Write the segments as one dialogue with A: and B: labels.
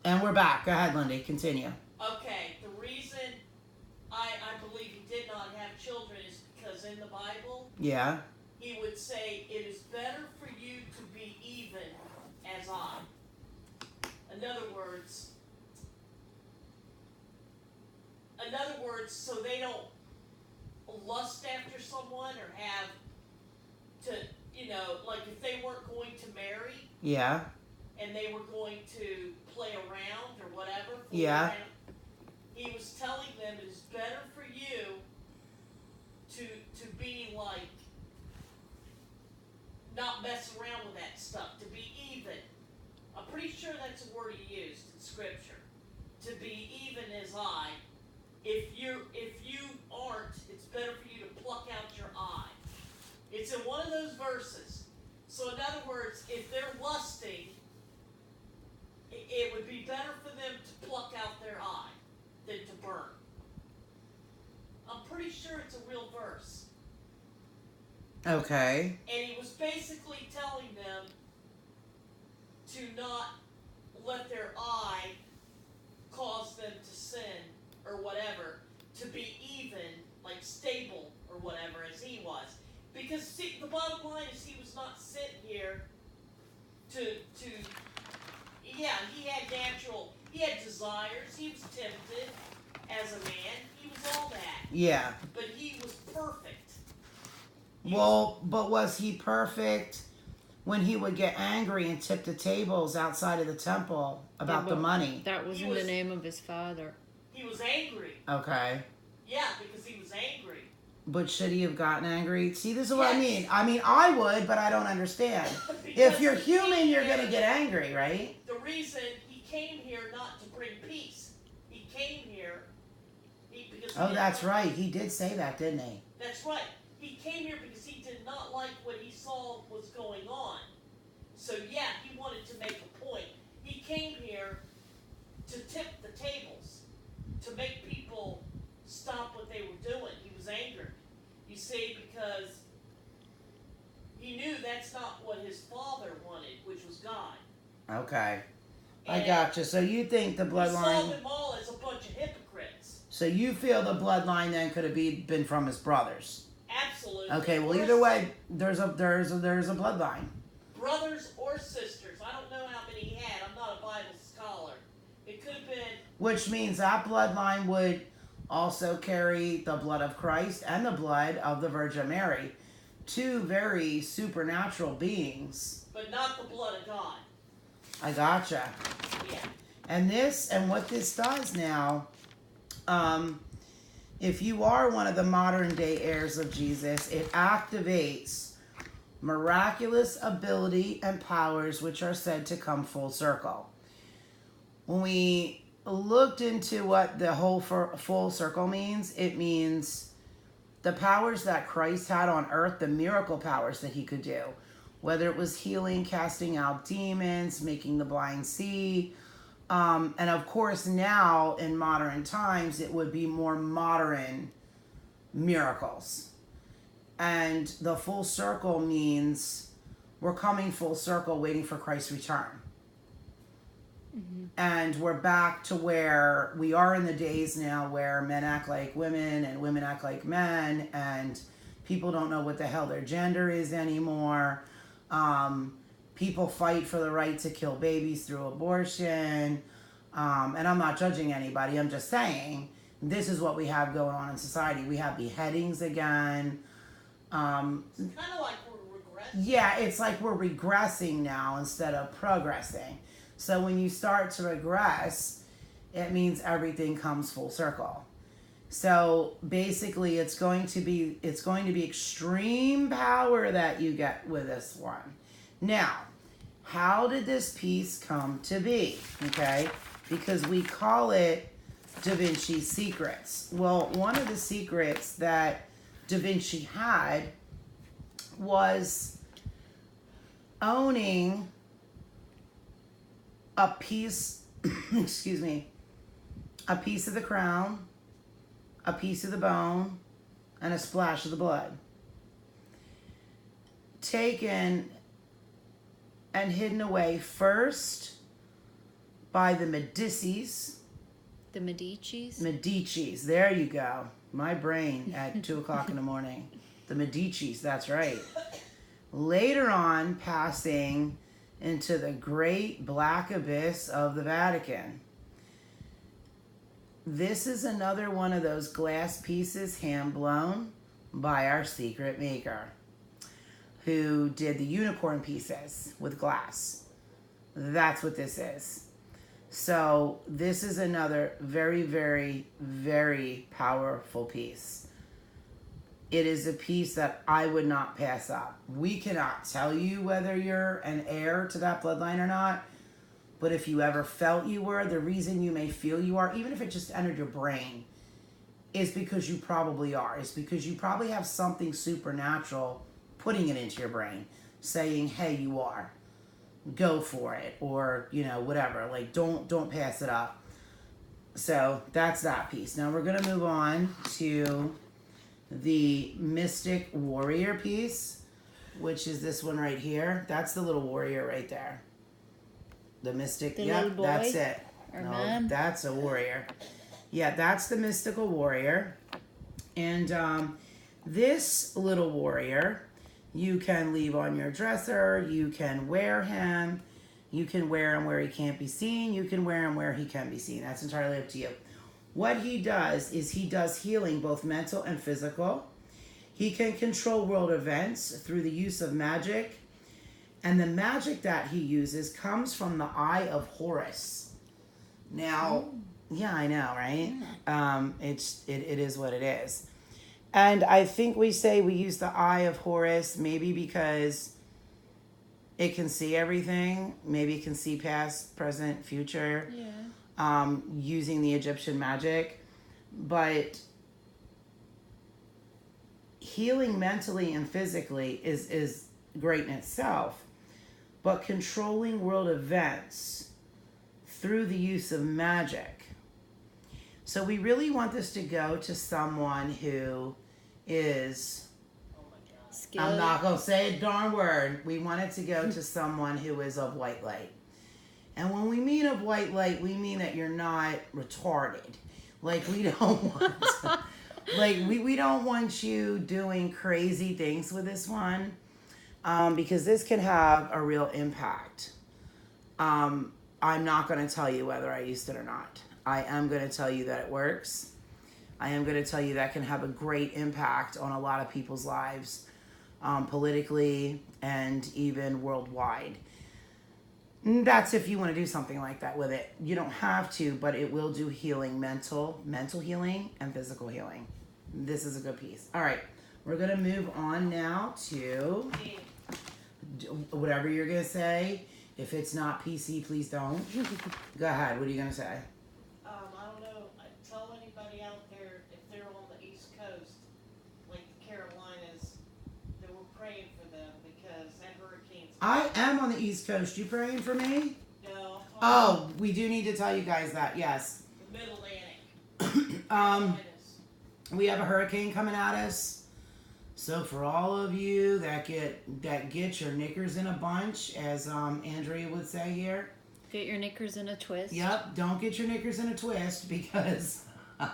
A: And we're back. Go ahead, Lindy. Continue.
B: Okay, the reason I believe he did not have children is because in the Bible,
A: Yeah.
B: he would say, "It is better for you to be even as I." In other words, so they don't lust after someone or have to, like if they weren't going to marry
A: Yeah.
B: and they were going to play around or whatever,
A: Yeah.
B: around, he was telling them it is better for you to be like, not mess around with that stuff, to be even. I'm pretty sure that's a word he used in scripture. To be even as I. If you aren't, it's better for you to pluck out your eye. It's in one of those verses. So in other words, if they're lusting, it would be better for them to pluck out their eye than to burn. I'm pretty sure it's a real verse.
A: Okay.
B: And he was basically telling them to not let their eye cause them to sin or whatever, to be even, like stable or whatever as he was. Because see, the bottom line is he was not sent here to yeah, he had desires, he was tempted as a man, he was all that.
A: Yeah.
B: But he was perfect.
A: But was he perfect when he would get angry and tip the tables outside of the temple about the money?
C: That was in the name of his father.
B: He was angry.
A: Okay.
B: Yeah, because he was angry.
A: But should he have gotten angry? See, this is what I mean. I mean, I would, but I don't understand. If you're human, you're going to get angry, right?
B: The reason he came here not to bring peace. He came here because...
A: Oh, that's right. He did say that, didn't he?
B: That's right. He came here because he did not like what he saw was going on. So, yeah, he wanted to make a point. He came here to tip the tables, to make people stop what they were doing. He was angered. You see, because he knew that's not what his father wanted, which was God.
A: Okay. I gotcha. So you think the bloodline...
B: He saw them all as a bunch of hypocrites.
A: So you feel the bloodline then could have been from his brothers?
B: Absolutely.
A: Okay, well either way, there's a bloodline.
B: Brothers or sisters. I don't know how many he had. I'm not a Bible scholar. It could have been...
A: Which means that bloodline would also carry the blood of Christ and the blood of the Virgin Mary. Two very supernatural beings.
B: But not the blood of God.
A: I gotcha.
B: Yeah.
A: And what this does now, if you are one of the modern day heirs of Jesus, it activates miraculous ability and powers which are said to come full circle. When we looked into what the whole full circle means, it means the powers that Christ had on earth, the miracle powers that he could do, whether it was healing, casting out demons, making the blind see, and of course now in modern times it would be more modern miracles. And the full circle means we're coming full circle waiting for Christ's return. Mm-hmm. And we're back to where we are in the days now where men act like women and women act like men, and people don't know what the hell their gender is anymore. People fight for the right to kill babies through abortion. And I'm not judging anybody. I'm just saying this is what we have going on in society. We have beheadings again.
B: It's kind of like we're regressing.
A: Yeah, it's like we're regressing now instead of progressing. So when you start to regress, it means everything comes full circle. So basically it's going to be extreme power that you get with this one. Now, how did this piece come to be? Okay? Because we call it Da Vinci's secrets. Well, one of the secrets that Da Vinci had was owning a piece, excuse me, a piece of the crown, a piece of the bone, and a splash of the blood. Taken and hidden away first by the Medicis.
C: The Medicis.
A: Medicis, there you go. My brain at 2 o'clock in the morning. The Medicis, that's right. Later on, passing into the great black abyss of the Vatican. This is another one of those glass pieces hand blown by our secret maker, who did the unicorn pieces with glass. That's what this is. So this is another very, very, very powerful piece. It is a piece that I would not pass up. We cannot tell you whether you're an heir to that bloodline or not, but if you ever felt you were, the reason you may feel you are, even if it just entered your brain, is because you probably are. It's because you probably have something supernatural putting it into your brain, saying, hey, you are. Go for it, or whatever. Like, don't pass it up. So that's that piece. Now we're gonna move on to the mystic warrior piece, which is this one right here. That's the little warrior right there. The mystic.
C: The
A: Yep,
C: little boy?
A: that's it.
C: Or
A: No,
C: man?
A: that's a warrior. Yeah, that's the mystical warrior. And this little warrior, you can leave on your dresser. You can wear him. You can wear him where he can't be seen. You can wear him where he can be seen. That's entirely up to you. What he does is he does healing, both mental and physical. He can control world events through the use of magic. And the magic that he uses comes from the Eye of Horus. Now, yeah, I know, right? It is what it is. And I think we say we use the Eye of Horus maybe because it can see everything. Maybe it can see past, present, future.
C: Yeah.
A: Using the Egyptian magic. But healing mentally and physically is great in itself. But controlling world events through the use of magic. So we really want this to go to someone who is,
C: Skilled.
A: I'm not going to say a darn word. We want it to go to someone who is of white light. And when we mean of white light, we mean that you're not retarded. Like, we don't want we don't want you doing crazy things with this one, because this can have a real impact. I'm not going to tell you whether I used it or not. I am going to tell you that it works. I am going to tell you that can have a great impact on a lot of people's lives, politically and even worldwide. That's if you want to do something like that with it. You don't have to, but it will do healing, mental healing and physical healing. This is a good piece. All right, we're going to move on now to whatever you're going to say. If it's not PC, please don't. Go ahead. What are you going to say?
B: I don't know. Tell anybody out there if they're on the East Coast, like the Carolinas, that we're praying for them because that hurricane's.
A: I am on the East Coast. You praying for me?
B: No.
A: Oh, we do need to tell you guys that. Yes.
B: The Mid-Atlantic.
A: Um, we have a hurricane coming at us. So for all of you that get your knickers in a bunch, as Andrea would say here.
C: Get your knickers in a twist.
A: Yep, don't get your knickers in a twist because
B: No,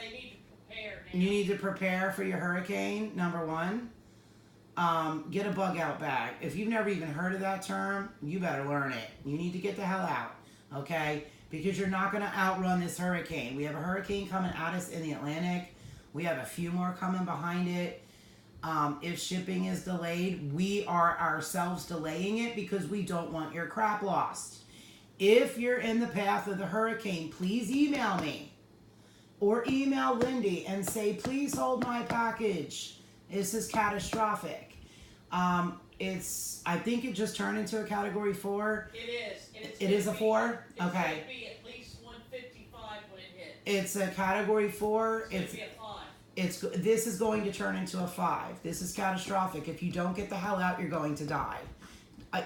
B: they need to prepare now.
A: you need to prepare for your hurricane, number one. Get a bug out bag. If you've never even heard of that term, you better learn it. You need to get the hell out, okay? Because you're not going to outrun this hurricane. We have a hurricane coming at us in the Atlantic. We have a few more coming behind it. If shipping is delayed, we are ourselves delaying it because we don't want your crap lost. If you're in the path of the hurricane, please email me or email Lindy and say, please hold my package. This is catastrophic. I think it just turned into a category 4.
B: It is. And
A: It is a 4?
B: It's
A: Okay.
B: going to be at least 155 when it hits.
A: It's a category 4.
B: It's going to be a 5.
A: This is going to turn into a 5. This is catastrophic. If you don't get the hell out, you're going to die.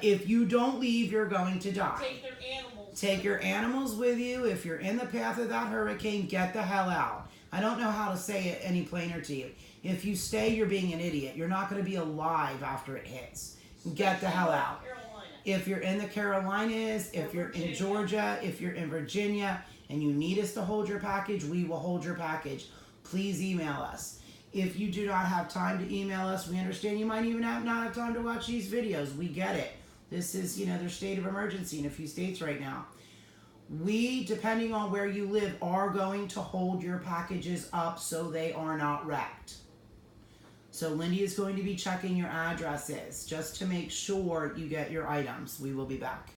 A: If you don't leave, you're going to die.
B: Take their animals.
A: Take your animals with you. If you're in the path of that hurricane, get the hell out. I don't know how to say it any plainer to you. If you stay, you're being an idiot. You're not going to be alive after it hits. Get the hell out.
B: Carolina.
A: If you're in the Carolinas, if you're in Georgia, if you're in Virginia, and you need us to hold your package, we will hold your package. Please email us. If you do not have time to email us, we understand you might even not have time to watch these videos. We get it. This is, their state of emergency in a few states right now. We, depending on where you live, are going to hold your packages up so they are not wrecked. So Lindy is going to be checking your addresses just to make sure you get your items. We will be back.